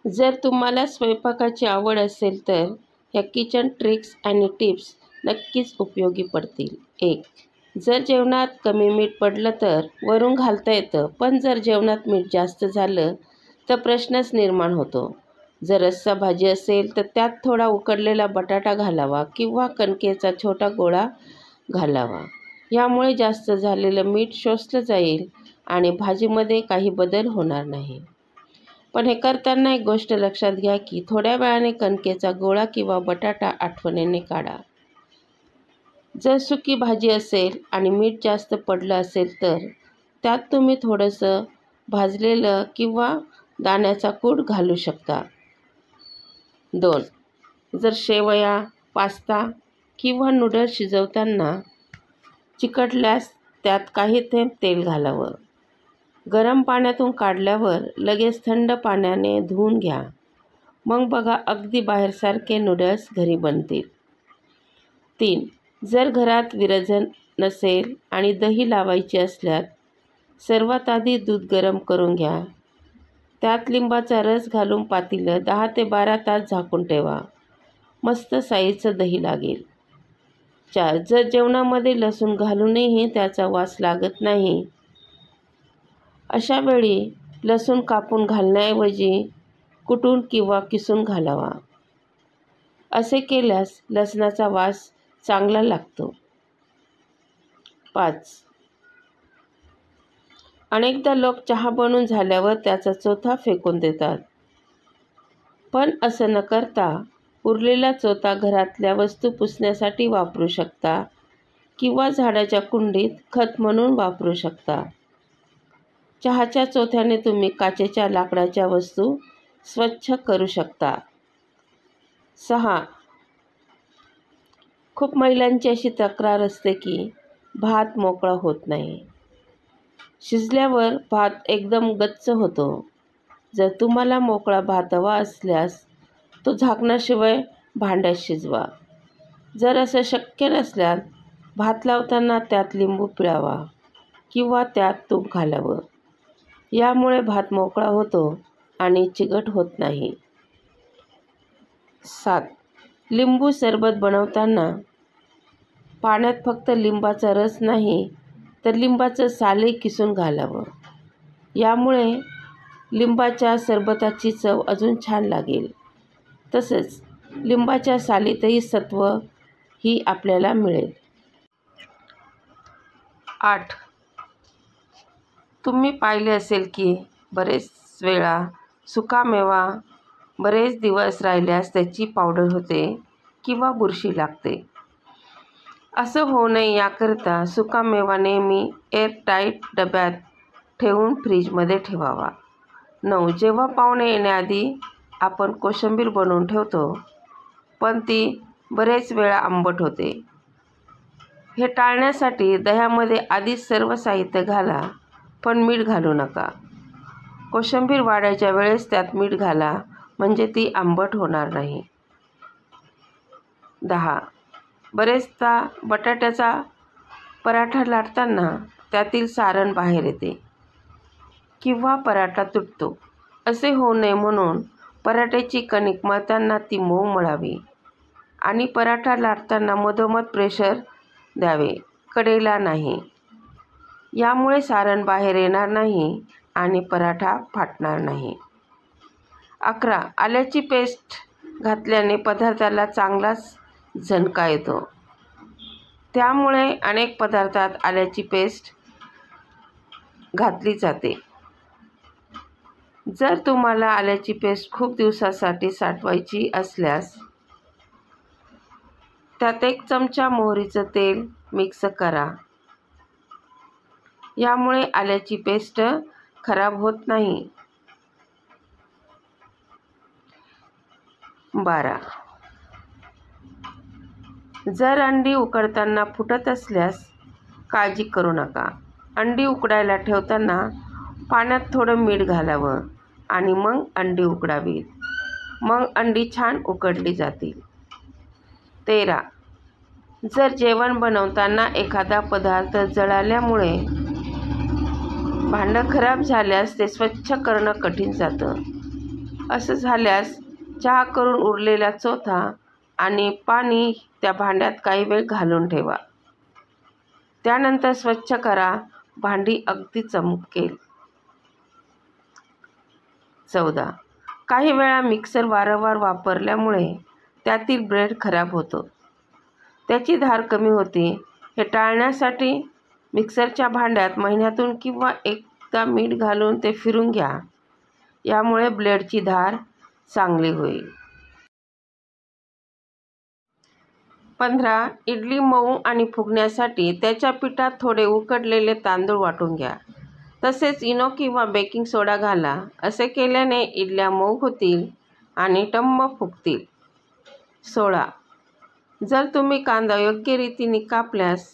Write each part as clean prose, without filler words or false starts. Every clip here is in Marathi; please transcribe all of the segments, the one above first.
जर तुम्हाला स्वयंपाकाची आवड असेल तर ह्या किचन ट्रिक्स आणि टिप्स नक्कीच उपयोगी पडतील. 1. जर जेवणात कमी मीठ पडलं तर वरून घालता येतं, पण जर जेवणात मीठ जास्त झालं तर प्रश्नच निर्माण होतो. जर रस्सा भाजी असेल तर त्यात थोडा उकडलेला बटाटा घालावा किंवा कणकेचा छोटा गोळा घालावा. यामुळे जास्त झालेलं मीठ शोषलं जाईल आणि भाजीमध्ये काही बदल होणार नाही. पण हे करताना एक गोष्ट लक्षात घ्या की थोड्या वेळाने कणकेचा गोळा किंवा बटाटा आठवणीने काढा. जर सुकी भाजी असेल आणि मीठ जास्त पडलं असेल तर त्यात तुम्ही थोडंसं भाजलेलं किंवा दाण्याचा कूट घालू शकता. 2. जर शेवया, पास्ता किंवा नूडल्स शिजवताना चिकटल्यास त्यात काही थेंब तेल घालावं. गरम पाण्यातून काढल्यावर लगेच थंड पाण्याने धुवून घ्या. मग बघा अगदी बाहेरसारखे नूडल्स घरी बनतील. 3. जर घरात विरजण नसेल आणि दही लावायची असल्यास सर्वात आधी दूध गरम करून घ्या. त्यात लिंबाचा रस घालून पातेलं 10 ते 12 तास झाकून ठेवा. मस्त साईचं दही लागेल. 4. जर जेवणामध्ये लसूण घालूनही त्याचा वास लागत नाही, अशा वेळी लसूण कापून घालण्याऐवजी कुटून किंवा किसून घालावा. असे केल्यास लसणाचा वास चांगला लागतो. 5. अनेकदा लोक चहा बनवून झाल्यावर त्याचा चोथा फेकून देतात. पण असं न करता उरलेला चोथा घरातल्या वस्तू पुसण्यासाठी वापरू शकता किंवा झाडाच्या कुंडीत खत म्हणून वापरू शकता. चहाच्या चोथ्याने तुम्ही काचेच्या लाकडाच्या वस्तू स्वच्छ करू शकता. 6. खूप महिलांची अशी तक्रार असते की भात मोकळा होत नाही. शिजल्यावर भात एकदम गच्च होतो. जर तुम्हाला मोकळा भात हवा असल्यास तो झाकणाशिवाय भांड्यात शिजवा. जर असं शक्य नसल्यास भात लावताना त्यात लिंबू पिळावा किंवा त्यात तूप घालावं. यामुळे भात मोकळा होतो आणि चिकट होत नाही. 7. लिंबू सरबत बनवताना पाण्यात फक्त लिंबाचा रस नाही तर लिंबाचं सालही किसून घालावं. यामुळे लिंबाच्या सरबताची चव अजून छान लागेल. तसंच लिंबाच्या सालीतही सत्व ही आपल्याला मिळेल. 8. तुम्ही पाहिले असेल की बरेच वेळा सुकामेवा बरेच दिवस राहिल्यास त्याची पावडर होते किंवा बुरशी लागते. असं होऊ नये याकरिता सुकामेवा नेहमी एअरटाईट डब्यात ठेवून फ्रीजमध्ये ठेवावा. 9. जेव्हा पाहुणे येण्याआधी आपण कोशिंबीर बनवून ठेवतो, पण ती बरेच वेळा आंबट होते. हे टाळण्यासाठी दह्यामध्ये आधीच सर्व साहित्य घाला, पण मीठ घालू नका. कोशिंबीर वाढायच्या वेळेस त्यात मीठ घाला, म्हणजे ती आंबट होणार नाही. 10. बरेचदा बटाट्याचा पराठा लाटताना त्यातील सारण बाहेर येते किंवा पराठा तुटतो. असे होऊ नये म्हणून पराठ्याची कणिक मळताना ती मऊ मळावी आणि पराठा लाटताना मधोमध प्रेशर द्यावे, कडेला नाही. यामुळे सारण बाहेर येणार नाही आणि पराठा फाटणार नाही. 11. आल्याची पेस्ट घातल्याने पदार्थाला चांगलाच झणका येतो. त्यामुळे अनेक पदार्थात आल्याची पेस्ट घातली जाते. जर तुम्हाला आल्याची पेस्ट खूप दिवसासाठी साठवायची असल्यास त्यात 1 चमचा मोहरीचं तेल मिक्स करा. यामुळे आल्याची पेस्ट खराब होत नाही. 12. जर अंडी उकडताना फुटत असल्यास काळजी करू नका. अंडी उकडायला ठेवताना पाण्यात थोडं मीठ घालावं आणि मग अंडी उकडावीत. मग अंडी छान उकडली जातील. 13. जर जेवण बनवताना एखादा पदार्थ जळाल्यामुळे भांडं खराब झाल्यास ते स्वच्छ करणं कठीण जातं. असं झाल्यास चहा करून उरलेला चोथा आणि पाणी त्या भांड्यात काही वेळ घालून ठेवा. त्यानंतर स्वच्छ करा. भांडी अगदी चमकेल. 14. काही वेळा मिक्सर वारंवार वापरल्यामुळे त्यातील ब्रेड खराब होतो. त्याची धार कमी होते. हे टाळण्यासाठी मिक्सरच्या भांड्यात महिन्यातून किंवा एकदा मीठ घालून ते फिरून घ्या. यामुळे ब्लेडची धार चांगली होईल. 15. इडली मऊ आणि फुगण्यासाठी त्याच्या पिठात थोडे उकडलेले तांदूळ वाटून घ्या. तसेच इनो किंवा बेकिंग सोडा घाला. असे केल्याने इडल्या मऊ होतील आणि टम्म फुगतील. 16. जर तुम्ही कांदा योग्य रीतीने कापल्यास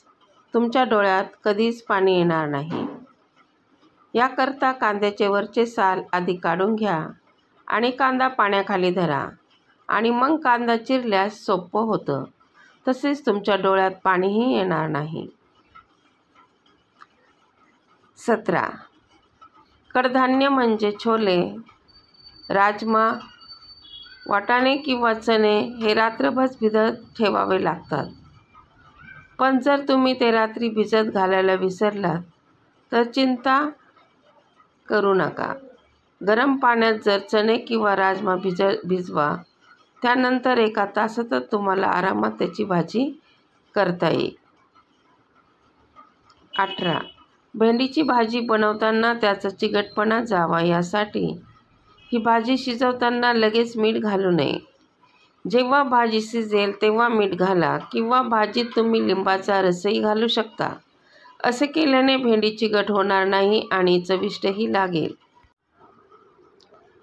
तुमच्या डोळ्यात कधीच पाणी येणार नाही. याकरता कांद्याचे वरचे साल आधी काढून घ्या आणि कांदा पाण्याखाली धरा आणि मग कांदा चिरल्यास सोपं होतं. तसेच तुमच्या डोळ्यात पाणीही येणार नाही. 17. कडधान्य म्हणजे छोले, राजमा, वाटाणे किंवा चणे हे रात्रभर भिजत ठेवावे लागतात. पण जर तुम्ही ते रात्री भिजत घालायला विसरलात तर चिंता करू नका. गरम पाण्यात जर चणे किंवा राजमा भिजवा. त्यानंतर 1 तासातच तुम्हाला आरामात त्याची भाजी करता येईल. 18. भेंडीची भाजी बनवताना त्याचा चिकटपणा जावा यासाठी ही भाजी शिजवताना लगेच मीठ घालू नये. जेव्हा भाजी शिजेल तेव्हा मीठ घाला किंवा भाजीत तुम्ही लिंबाचा रसही घालू शकता. असे केल्याने भेंडी चिकट होणार नाही आणि चविष्टही लागेल.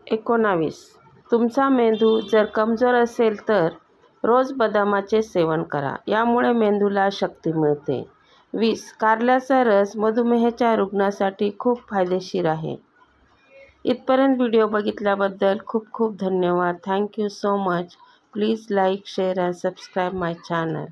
19. तुमचा मेंदू जर कमजोर असेल तर रोज बदामाचे सेवन करा. यामुळे मेंदूला शक्ती मिळते. 20. कारल्याचा रस मधुमेहाच्या रुग्णासाठी खूप फायदेशीर आहे. इथपर्यंत व्हिडिओ बघितल्याबद्दल खूप खूप धन्यवाद. Thank you so much. Please like, share and subscribe my channel.